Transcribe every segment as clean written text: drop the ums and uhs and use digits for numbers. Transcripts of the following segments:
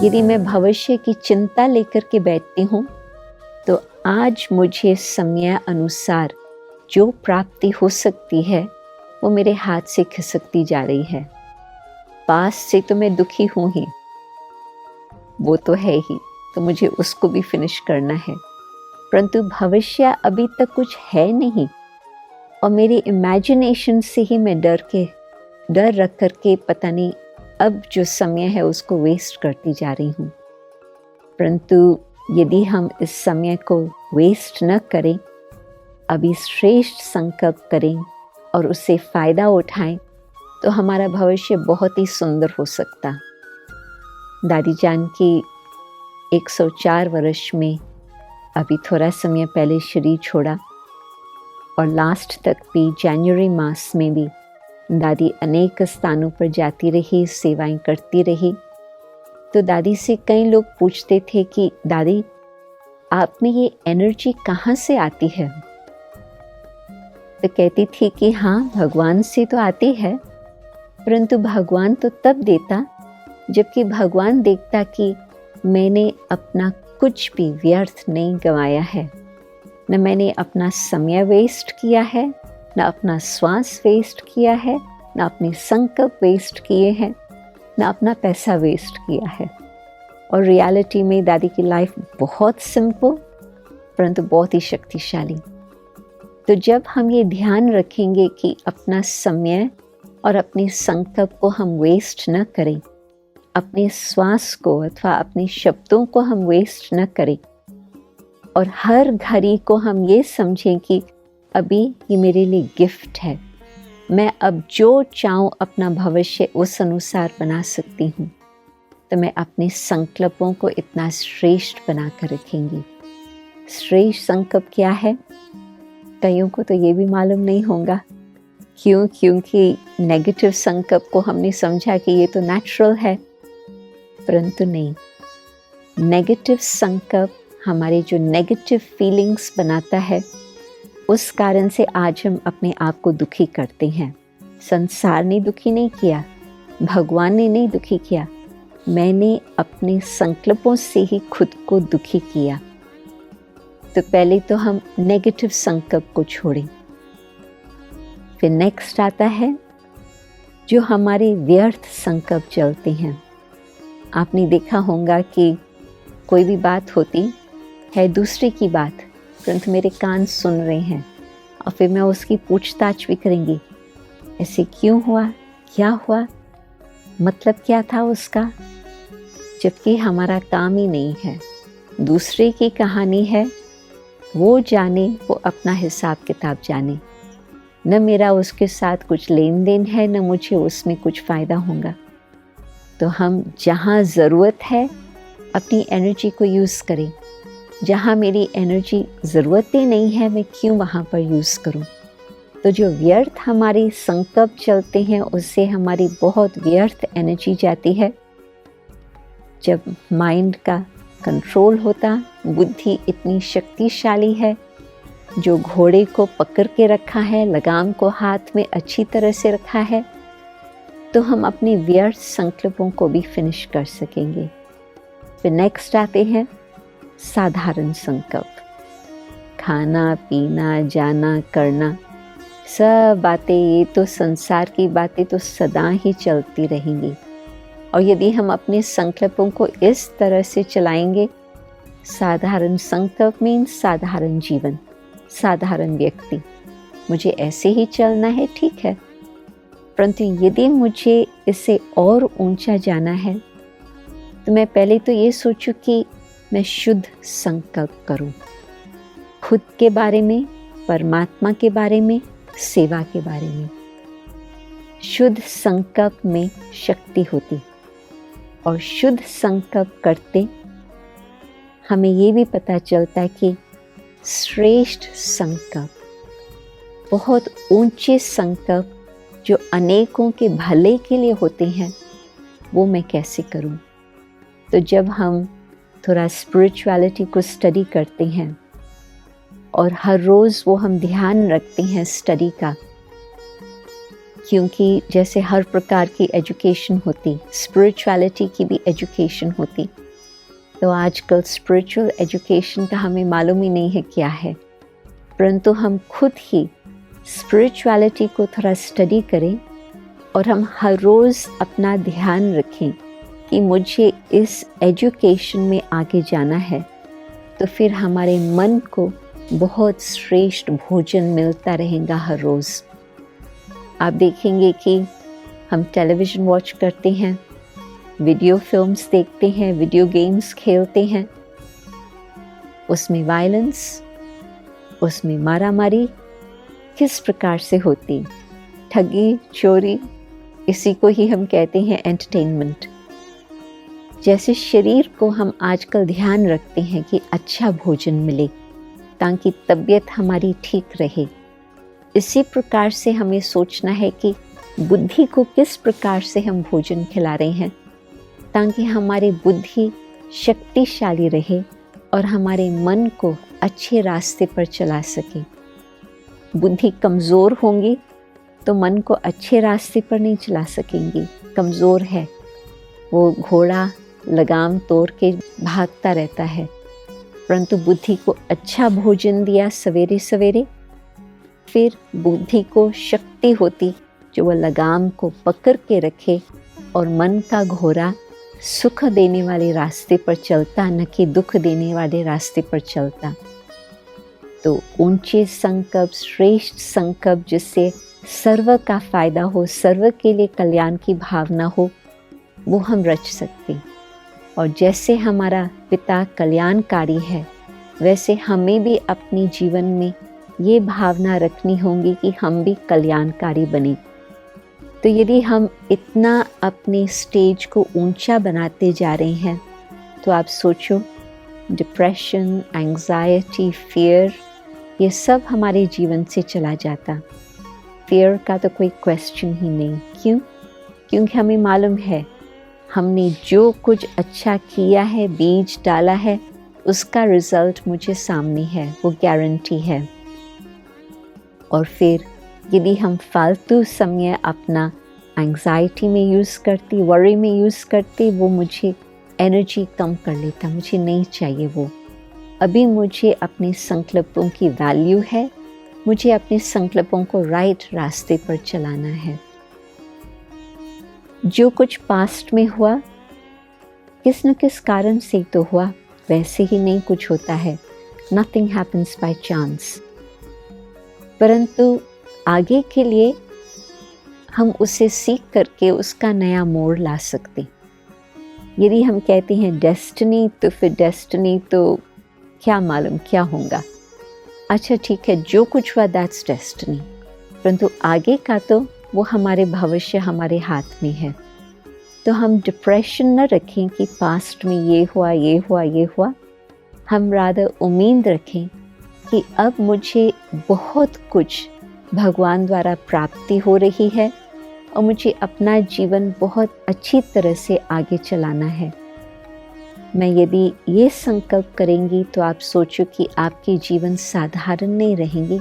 यदि मैं भविष्य की चिंता लेकर के बैठती हूँ तो आज मुझे समय अनुसार जो प्राप्ति हो सकती है वो मेरे हाथ से खिसकती जा रही है। पास्ट से तो मैं दुखी हूँ ही, वो तो है ही, तो मुझे उसको भी फिनिश करना है। परंतु भविष्य अभी तक कुछ है नहीं और मेरी इमेजिनेशन से ही मैं डर रख करके पता नहीं अब जो समय है उसको वेस्ट करती जा रही हूँ। परंतु यदि हम इस समय को वेस्ट न करें, अभी श्रेष्ठ संकल्प करें और उससे फ़ायदा उठाएं तो हमारा भविष्य बहुत ही सुंदर हो सकता। दादी जान की 104 वर्ष में अभी थोड़ा समय पहले शरीर छोड़ा और लास्ट तक भी जनवरी मास में भी दादी अनेक स्थानों पर जाती रही, सेवाएं करती रही। तो दादी से कई लोग पूछते थे कि दादी आप में ये एनर्जी कहाँ से आती है? तो कहती थी कि हाँ, भगवान से तो आती है, परंतु भगवान तो तब देता जबकि भगवान देखता कि मैंने अपना कुछ भी व्यर्थ नहीं गंवाया है। न मैंने अपना समय वेस्ट किया है, न अपना श्वास वेस्ट किया है, न अपने संकल्प वेस्ट किए हैं, न अपना पैसा वेस्ट किया है। और रियलिटी में दादी की लाइफ बहुत सिंपल परंतु बहुत ही शक्तिशाली। तो जब हम ये ध्यान रखेंगे कि अपना समय और अपने संकल्प को हम वेस्ट न करें, अपने श्वास को अथवा अपने शब्दों को हम वेस्ट न करें और हर घड़ी को हम ये समझें कि अभी ये मेरे लिए गिफ्ट है, मैं अब जो चाहूँ अपना भविष्य उस अनुसार बना सकती हूँ, तो मैं अपने संकल्पों को इतना श्रेष्ठ बना कर रखेंगी। श्रेष्ठ संकल्प क्या है? कईयों को तो ये भी मालूम नहीं होगा। क्योंकि नेगेटिव संकल्प को हमने समझा कि ये तो नेचुरल है, परंतु नहीं। नेगेटिव संकल्प हमारे जो नेगेटिव फीलिंग्स बनाता है, उस कारण से आज हम अपने आप को दुखी करते हैं। संसार ने दुखी नहीं किया, भगवान ने नहीं दुखी किया, मैंने अपने संकल्पों से ही खुद को दुखी किया। तो पहले तो हम नेगेटिव संकल्प को छोड़ें। फिर नेक्स्ट आता है जो हमारे व्यर्थ संकल्प चलते हैं। आपने देखा होगा कि कोई भी बात होती है, दूसरे की बात, परंतु मेरे कान सुन रहे हैं और फिर मैं उसकी पूछताछ भी करेंगी, ऐसे क्यों हुआ, क्या हुआ, मतलब क्या था उसका, जबकि हमारा काम ही नहीं है। दूसरे की कहानी है, वो जाने, वो अपना हिसाब किताब जाने। न मेरा उसके साथ कुछ लेन देन है, न मुझे उसमें कुछ फ़ायदा होगा। तो हम जहाँ ज़रूरत है अपनी एनर्जी को यूज़ करें। जहाँ मेरी एनर्जी ज़रूरत ही नहीं है, मैं क्यों वहाँ पर यूज़ करूँ? तो जो व्यर्थ हमारे संकल्प चलते हैं, उससे हमारी बहुत व्यर्थ एनर्जी जाती है। जब माइंड का कंट्रोल होता, बुद्धि इतनी शक्तिशाली है, जो घोड़े को पकड़ के रखा है, लगाम को हाथ में अच्छी तरह से रखा है, तो हम अपने व्यर्थ संकल्पों को भी फिनिश कर सकेंगे। फिर नेक्स्ट आते हैं साधारण संकल्प। खाना, पीना, जाना, करना, सब बातें, ये तो संसार की बातें तो सदा ही चलती रहेंगी। और यदि हम अपने संकल्पों को इस तरह से चलाएंगे, साधारण संकल्प मीन्स साधारण जीवन, साधारण व्यक्ति, मुझे ऐसे ही चलना है, ठीक है। परंतु यदि मुझे इससे और ऊंचा जाना है तो मैं पहले तो ये सोचूं कि मैं शुद्ध संकल्प करूं, खुद के बारे में, परमात्मा के बारे में, सेवा के बारे में। शुद्ध संकल्प में शक्ति होती और शुद्ध संकल्प करते हमें ये भी पता चलता है कि श्रेष्ठ संकल्प, बहुत ऊंचे संकल्प जो अनेकों के भले के लिए होते हैं, वो मैं कैसे करूं? तो जब हम थोड़ा स्पिरिचुअलिटी को स्टडी करते हैं और हर रोज़ वो हम ध्यान रखते हैं स्टडी का क्योंकि जैसे हर प्रकार की एजुकेशन होती, स्पिरिचुअलिटी की भी एजुकेशन होती, तो आजकल स्पिरिचुअल एजुकेशन का हमें मालूम ही नहीं है क्या है, परंतु हम खुद ही स्पिरिचुअलिटी को थोड़ा स्टडी करें और हम हर रोज़ अपना ध्यान रखें कि मुझे इस एजुकेशन में आगे जाना है, तो फिर हमारे मन को बहुत श्रेष्ठ भोजन मिलता रहेगा हर रोज़। आप देखेंगे कि हम टेलीविज़न वॉच करते हैं, वीडियो फिल्म्स देखते हैं, वीडियो गेम्स खेलते हैं, उसमें वायलेंस, उसमें मारामारी किस प्रकार से होती, ठगी, चोरी, इसी को ही हम कहते हैं एंटरटेनमेंट। जैसे शरीर को हम आजकल ध्यान रखते हैं कि अच्छा भोजन मिले ताकि तबीयत हमारी ठीक रहे, इसी प्रकार से हमें सोचना है कि बुद्धि को किस प्रकार से हम भोजन खिला रहे हैं ताकि हमारी बुद्धि शक्तिशाली रहे और हमारे मन को अच्छे रास्ते पर चला सके। बुद्धि कमज़ोर होंगी तो मन को अच्छे रास्ते पर नहीं चला सकेंगी, कमज़ोर है, वो घोड़ा लगाम तोड़ के भागता रहता है। परंतु बुद्धि को अच्छा भोजन दिया सवेरे सवेरे, फिर बुद्धि को शक्ति होती जो वह लगाम को पकड़ के रखे और मन का घोड़ा सुख देने वाले रास्ते पर चलता, न कि दुख देने वाले रास्ते पर चलता। तो ऊंचे संकल्प, श्रेष्ठ संकल्प, जिससे सर्व का फायदा हो, सर्व के लिए कल्याण की भावना हो, वो हम रच सकते। और जैसे हमारा पिता कल्याणकारी है, वैसे हमें भी अपने जीवन में ये भावना रखनी होगी कि हम भी कल्याणकारी बने। तो यदि हम इतना अपने स्टेज को ऊंचा बनाते जा रहे हैं, तो आप सोचो, डिप्रेशन, एंग्जाइटी, फियर, ये सब हमारे जीवन से चला जाता। फियर का तो कोई क्वेश्चन ही नहीं। क्यों? क्योंकि हमें मालूम है हमने जो कुछ अच्छा किया है, बीज डाला है, उसका रिजल्ट मुझे सामने है, वो गारंटी है। और फिर यदि हम फालतू समय अपना एंग्जाइटी में यूज़ करती, वरी में यूज़ करती, वो मुझे एनर्जी कम कर लेता, मुझे नहीं चाहिए वो। अभी मुझे अपने संकल्पों की वैल्यू है, मुझे अपने संकल्पों को राइट रास्ते पर चलाना है। जो कुछ पास्ट में हुआ, किस न किस कारण से तो हुआ, वैसे ही नहीं कुछ होता है। Nothing happens by chance। परंतु आगे के लिए हम उसे सीख करके उसका नया मोड़ ला सकते। यदि हम कहते हैं डेस्टिनी, तो फिर डेस्टिनी तो क्या मालूम क्या होगा। अच्छा ठीक है, जो कुछ हुआ दैट्स डेस्टिनी, परंतु आगे का तो वो हमारे भविष्य हमारे हाथ में है। तो हम डिप्रेशन न रखें कि पास्ट में ये हुआ, ये हुआ, ये हुआ। हम रादर उम्मीद रखें कि अब मुझे बहुत कुछ भगवान द्वारा प्राप्ति हो रही है और मुझे अपना जीवन बहुत अच्छी तरह से आगे चलाना है। मैं यदि ये संकल्प करेंगी तो आप सोचो कि आपकी जीवन साधारण नहीं रहेंगी,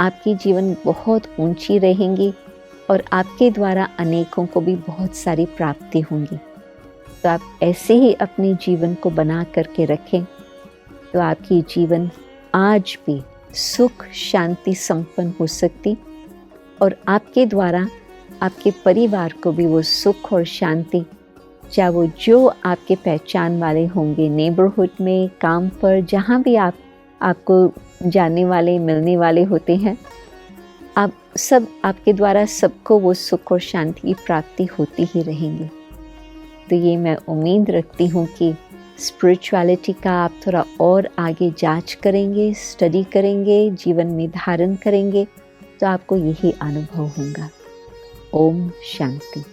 आपकी जीवन बहुत ऊंची रहेंगी और आपके द्वारा अनेकों को भी बहुत सारी प्राप्ति होंगी। तो आप ऐसे ही अपने जीवन को बना करके रखें, तो आपकी जीवन आज भी सुख शांति संपन्न हो सकती और आपके द्वारा आपके परिवार को भी वो सुख और शांति, चाहे वो जो आपके पहचान वाले होंगे, नेबरहुड में, काम पर, जहाँ भी आपको जानने वाले, मिलने वाले होते हैं, आप सब, आपके द्वारा सबको वो सुख और शांति की प्राप्ति होती ही रहेंगी। तो ये मैं उम्मीद रखती हूँ कि स्पिरिचुअलिटी का आप थोड़ा और आगे जांच करेंगे, स्टडी करेंगे, जीवन में धारण करेंगे, तो आपको यही अनुभव होगा। ओम शांति।